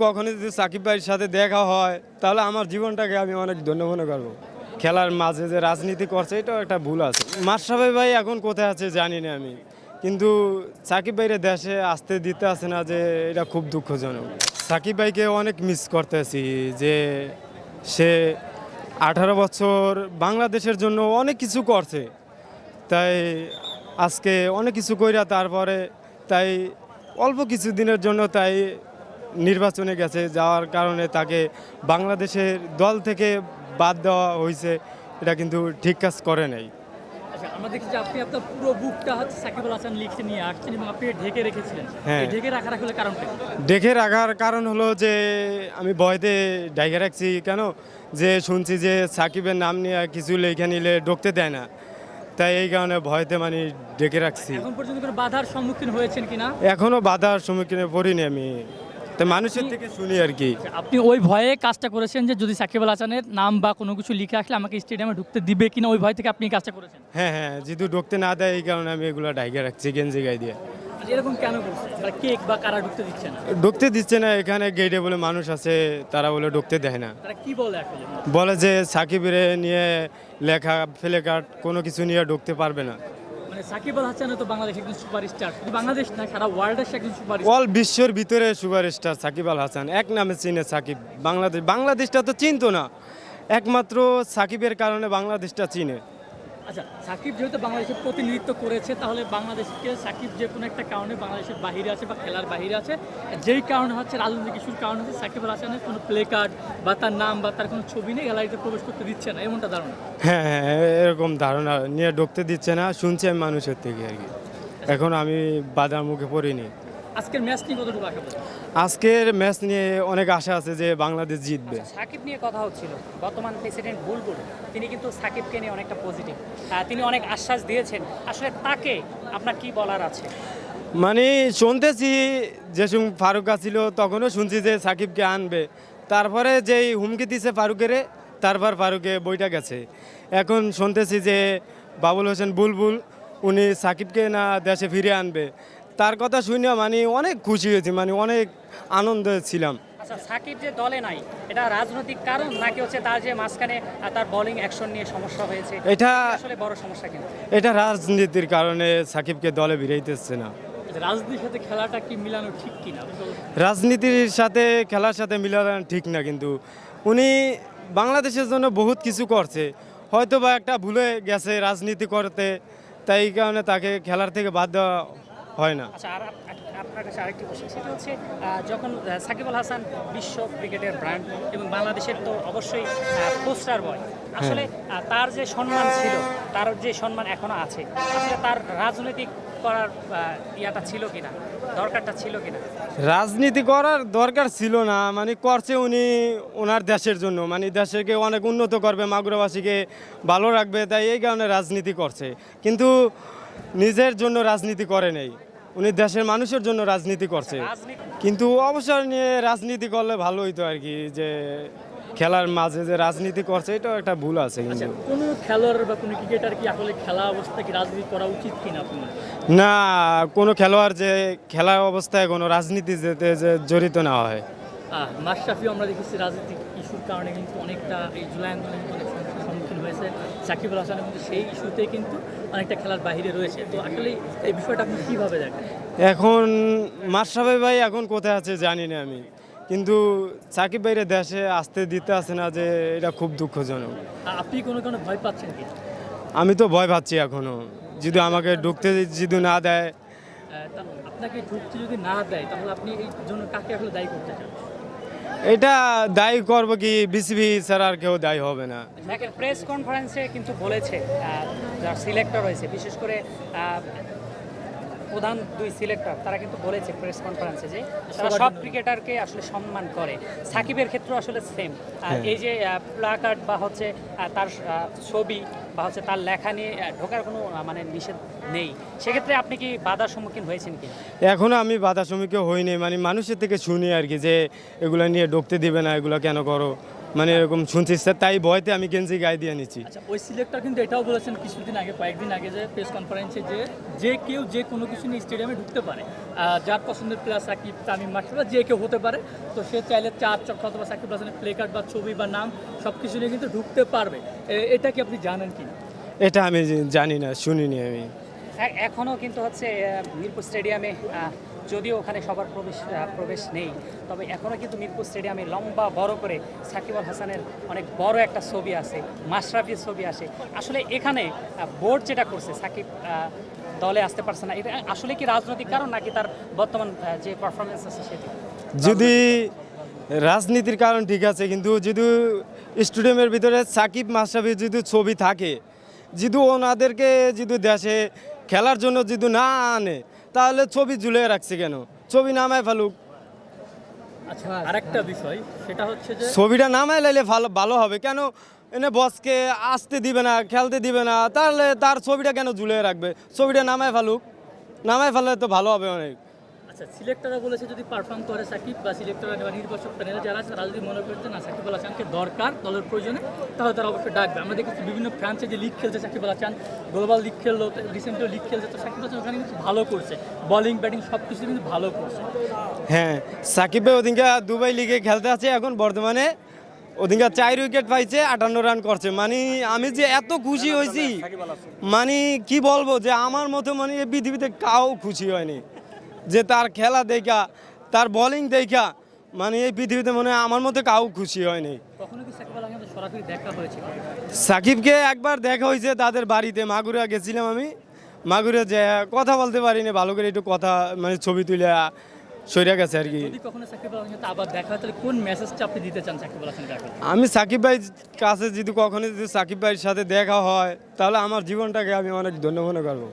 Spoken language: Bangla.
কখনো যদি সাকিব ভাইয়ের সাথে দেখা হয় তাহলে আমার জীবনটাকে আমি অনেক ধন্য মনে করবো। খেলার মাঝে যে রাজনীতি করছে এটাও একটা ভুল আছে। মাশরাফি ভাই এখন কোথায় আছে জানি না আমি, কিন্তু সাকিব ভাইয়ের দেশে আসতে দিতে আছে না, যে এটা খুব দুঃখজনক। সাকিব ভাইকে অনেক মিস করতেছি, যে সে 18 বছর বাংলাদেশের জন্য অনেক কিছু করছে, তাই আজকে অনেক কিছু কইরা তারপরে তাই অল্প কিছু দিনের জন্য তাই নির্বাচনে গেছে, যাওয়ার কারণে তাকে বাংলাদেশের দল থেকে বাদ দেওয়া হয়েছে। এটা কিন্তু ঠিক কাজ করে নাই। আচ্ছা, আমরা দেখছি যে আপনি আপনার পুরো বুকটা হচ্ছে সাকিব আল হাসান লিখে নিয়ে আসছেন এবং আপনি ঢেকে রেখেছিলেন। হ্যাঁ। এই ঢেকে রাখার আসলে কারণটা কি? দেখে রাখার কারণ হলো যে আমি ভয়তে ডাইকে রাখছি, কেন যে শুনছি যে সাকিবের নাম নিয়ে কিছু লেখা নিলে ঢুকতে দেয় না, তাই এই কারণে ভয়তে মানে ডেকে রাখছি। এখন পর্যন্ত কোনো বাধার সম্মুখীন হয়েছেন কিনা? এখনো বাধার সম্মুখীনে পড়িনি আমি, তো মানুষের থেকে শুনি আর কি। আপনি ওই ভয়ে কাজটা করেছেন যে যদি সাকিব আল হাসানের নাম বা কোনো কিছু লিখে আসলে আমাকে স্টেডিয়ামে ঢুকতে দিবে কিনা, ওই ভয় থেকে আপনি এই কাজটা করেছেন। হ্যাঁ হ্যাঁ, যেহেতু ঢুকতে না দেয় এই কারণে আমি এগুলো ডাইকে রাখছি গেঞ্জি গায়ে দিয়ে। আর এরকম কেন করছেন? তারা কেক বা কারা ঢুকতে দিচ্ছে না? ঢুকতে দিচ্ছে না, এখানে গেটে বলে মানুষ আছে, তারা বলে ঢুকতে দেয় না। তারা কি বলে আসলে? বলে যে সাকিবের নিয়ে লেখা ফেলে কাট কোনো কিছু নিয়ে ঢুকতে পারবে না। মানে সাকিব আল হাসান তো বাংলাদেশ একজন সুপারস্টার, শুধু বাংলাদেশ না সারা ওয়ার্ল্ডের সে একজন সুপারস্টার। অল বিশ্বের ভিতরে সুপারস্টার সাকিব আল হাসান, এক নামে চিনে সাকিব। বাংলাদেশটা তো চিনতো না, একমাত্র সাকিবের কারণে বাংলাদেশটা চিনে। আচ্ছা, সাকিব যেহেতু বাংলাদেশের প্রতিনিধিত্ব করেছে, তাহলে বাংলাদেশকে সাকিব যে কোনো একটা কারণে বাংলাদেশের বাহিরে আছে বা খেলার বাহিরে আছে, যেই কারণে হচ্ছে রাজনৈতিক ইস্যুর কারণে হচ্ছে সাকিব আল হাসানের কোনো প্লে কার্ড বা তার নাম বা তার কোনো ছবি নেই, গ্যালারিতে প্রবেশ করতে দিচ্ছে না, এমনটা ধারণা? হ্যাঁ হ্যাঁ, এরকম ধারণা নিয়ে ঢুকতে দিচ্ছে না, শুনছি আমি মানুষের থেকে আর কি। এখন আমি বাধার মুখে পড়িনি। আজকের ম্যাচ নিয়ে কতটুকু আশা করেন? আজকের ম্যাচ নিয়ে অনেক আশা আছে যে বাংলাদেশ জিতবে। সাকিব নিয়ে কথা হচ্ছিল, বর্তমান প্রেসিডেন্ট বুলবুল তিনি কিন্তু সাকিবকে নিয়ে অনেকটা পজিটিভ, তিনি অনেক আশ্বাস দিয়েছেন। আসলে তাকে আপনার কি বলার আছে? মানে শুনতেছি যে ফারুক ছিল তখনও শুনছি যে সাকিবকে আনবে, তারপরে যেই হুমকি দিছে ফারুকের, তারপর ফারুকে বইটা গেছে। এখন শুনতেছি যে বাবুল হোসেন বুলবুল উনি সাকিবকে না দেশে ফিরে আনবে। তার কথা শুনে মানে অনেক খুশি হয়েছি, মানে অনেক আনন্দ ছিলাম। আচ্ছা, সাকিব যে দলে নাই, এটা রাজনৈতিক কারণ নাকি হচ্ছে তার যে মাঝখানে তার বোলিং অ্যাকশন নিয়ে সমস্যা হয়েছে? এটা আসলে বড় সমস্যা কিন্তু এটা রাজনীতির কারণে সাকিবকে দলে ভিড়াইতেছে না। রাজনীতির সাথে খেলাটা কি মিলানো ঠিক কিনা? রাজনীতির সাথে খেলার সাথে মিলানো ঠিক না, কিন্তু উনি বাংলাদেশের জন্য বহুত কিছু করছে, হয়তো বা একটা ভুলে গেছে রাজনীতি করতে, তাই এই কারণে তাকে খেলার থেকে বাদ দেওয়া হয় না। আচ্ছা, আর আপনার কাছে আরেকটি কোশ্চেন, সেটা হচ্ছে যখন সাকিব আল হাসান বিশ্ব ক্রিকেটের ব্র্যান্ড এবং বাংলাদেশের তো অবশ্যই পোস্টার বয়, আসলে তার যে সম্মান ছিল, তার যে সম্মান এখনো আছে, আসলে তার রাজনৈতিক করার ইয়াটা ছিল কিনা, দরকারটা ছিল কিনা? রাজনীতি করার দরকার ছিল না, মানে করছে উনি ওনার দেশের জন্য, মানে দেশকে অনেক উন্নত করবে, মাগুরাবাসীকে ভালো রাখবে, তাই এই কারণে রাজনীতি করছে, কিন্তু নিজের জন্য রাজনীতি করে নেই, উনি দেশের মানুষের জন্য রাজনীতি করছে। কিন্তু অবসর নিয়ে রাজনীতি করলে ভালো হইতো আর কি, যে খেলার মাঝে যে রাজনীতি করছে এটাও একটা ভুল আছে। কিন্তু কোনো খেলোয়াড় বা কোনো ক্রিকেটার কি আসলে খেলা অবস্থায় কি রাজনীতি করা উচিত কিনা আপনি? না, কোনো খেলোয়াড় যে খেলার অবস্থায় কোনো রাজনীতি যেতে যে জড়িত না হয়। মাশরাফিও আমরা দেখেছি রাজনৈতিক ইস্যুর কারণে কিন্তু অনেকটা এই জুলাই আন্দোলনে কিন্তু অনেক সমস্যার সম্মুখীন হয়েছে। সাকিব আল হাসান কিন্তু সেই ইস্যুতে কিন্তু অনেকটা খেলার বাইরে রয়েছে, তো আসলে এই বিষয়টা আপনি কীভাবে দেখেন? এখন মাশরাফি ভাই এখন কোথায় আছে জানি না আমি, কিন্তু সাকিব ভাইয়ের দেশে আসতে দিতে আছে না, যে এটা খুব দুঃখজনক। আপনি কোনো ভয় পাচ্ছেন কি? আমি তো ভয় পাচ্ছি এখনো, যদি আমাকে ঢুকতে যদি না দেয়। আপনাকে ঢুকতে যদি না দেয় তাহলে আপনি এই জন্য কাকে আসলে দায়ী করতে চান? এটা দায়ী করবো কি বিসিবি ছাড়া আর কেউ দায়ী হবে না। দেখেন, প্রেস কনফারেন্সে কিন্তু বলেছে যারা সিলেক্টর হয়েছে, বিশেষ করে প্রধান দুই সিলেক্টর, তারা কিন্তু বলেছে প্রেস কনফারেন্সে যে তারা সব ক্রিকেটারকে আসলে সম্মান করে। সাকিবের ক্ষেত্রে আসলে সেম, এই যে প্লাকার্ড বা হচ্ছে তার ছবি বা হচ্ছে তার লেখা নিয়ে ঢোকার কোনো মানে নিষেধ নেই, সেক্ষেত্রে আপনি কি বাধার সম্মুখীন হয়েছেন কি? এখনো আমি বাধার সম্মুখীন হইনি, মানে মানুষের থেকে শুনি আর কি, যে এগুলো নিয়ে ঢুকতে দিবে না, এগুলো কেন করো, মানে এরকম শুনছি স্যার, তাই ভয়তে আমি গেঞ্জি গায়ে দিয়ে নিচ্ছি। আচ্ছা, ওই সিলেক্টর কিন্তু এটাও বলেছেন কয়েকদিন আগে যে প্রেস কনফারেন্সে যে কেউ যে কোনো কিছু নিয়ে স্টেডিয়ামে ঢুকতে পারে, যার পছন্দের প্লেয়ার সাকিব, তামিম, মাশরাফি যে কেউ হতে পারে, তো সে চাইলে 4 চক্র অথবা সাকিব হাসানের প্লে কার্ড বা ছবি বা নাম সব কিছু নিয়ে কিন্তু ঢুকতে পারবে। এটা কি আপনি জানেন কি? এটা আমি জানি না, শুনিনি আমি। এখনও কিন্তু হচ্ছে মিরপুর স্টেডিয়ামে যদিও ওখানে সবার প্রবেশ নেই, তবে এখনও কিন্তু মিরপুর স্টেডিয়ামে লম্বা বড় করে সাকিব আল হাসানের অনেক বড় একটা ছবি আছে, মাশরাফির ছবি আসে। আসলে এখানে বোর্ড যেটা করছে সাকিব দলে আসতে পারছে না, এটা আসলে কি রাজনৈতিক কারণ নাকি তার বর্তমান যে পারফরমেন্স আছে সেটি? যদি রাজনীতির কারণ ঠিক আছে, কিন্তু যদি স্টেডিয়ামের ভিতরে সাকিব মাশরাফির যদি ছবি থাকে, যদি ওনাদেরকে যদি দেশে খেলার জন্য যদি না আনে, তাহলে ছবি ঝুলিয়ে রাখছে কেন? ছবি নামায় ফেলুক। আচ্ছা, আরেকটা বিষয় সেটা হচ্ছে যে ছবিটা নামায় লাইলে ভালো হবে। কেন এনে বসকে আসতে দিবে না, খেলতে দিবে না, তাহলে তার ছবিটা কেন ঝুলিয়ে রাখবে? ছবিটা নামায় ফেলুক, নামায় ফেললে তো ভালো হবে অনেক। আচ্ছা, সিলেক্টররা বলেছে যদি পারফর্ম করে সাকিব বা সিলেক্টররা বা নির্বাচক প্যানেলে যারা আছে তারা যদি মনে করছে না সাকিব আল হাসানকে দরকার দলের প্রয়োজনে, তাহলে তারা অবশ্যই ডাকবে। আমরা দেখেছি বিভিন্ন ফ্রান্সে যে লিগ খেলছে সাকিব আল হাসান, গ্লোবাল লিগ খেললো, রিসেন্টলি লিগ খেলছে, তো সাকিব আল হাসান ওখানে কিন্তু ভালো করছে, বোলিং ব্যাটিং সব কিছু কিন্তু ভালো করছে। হ্যাঁ, সাকিব ভাই ওদিনকে দুবাই লিগে খেলতে আছে, এখন বর্তমানে ওদিনকে 4 উইকেট পাইছে, 58 রান করছে। মানে আমি যে এত খুশি হয়েছি, মানে কি বলবো, যে আমার মতো মানে এই পৃথিবীতে কাউ খুশি হয়নি যে তার খেলা দেখা, তার বোলিং দেখা, মানে এই পৃথিবীতে মনে হয় আমার মতো কাউ খুশি হয়নি। কখনো কি সাকিব আল হাসানের সরাসরি দেখা হয়েছে? সাকিবকে একবার দেখা হয়েছে তাদের বাড়িতে, মাগুরা গেছিলাম আমি। মাগুরা যে কথা বলতে পারিনি ভালো করে, একটু কথা মানে ছবি তুলে সরিয়া গেছে আর কি। যদি কখনো সাকিব আল হাসানের সাথে আবার দেখা হয়, তাহলে কোন মেসেজটা আপনি দিতে চান সাকিব আল হাসানকে? আমি সাকিব ভাই কাছে যদি কখনো যদি সাকিব ভাইয়ের সাথে দেখা হয়, তাহলে আমার জীবনটাকে আমি অনেক ধন্য মনে করবো।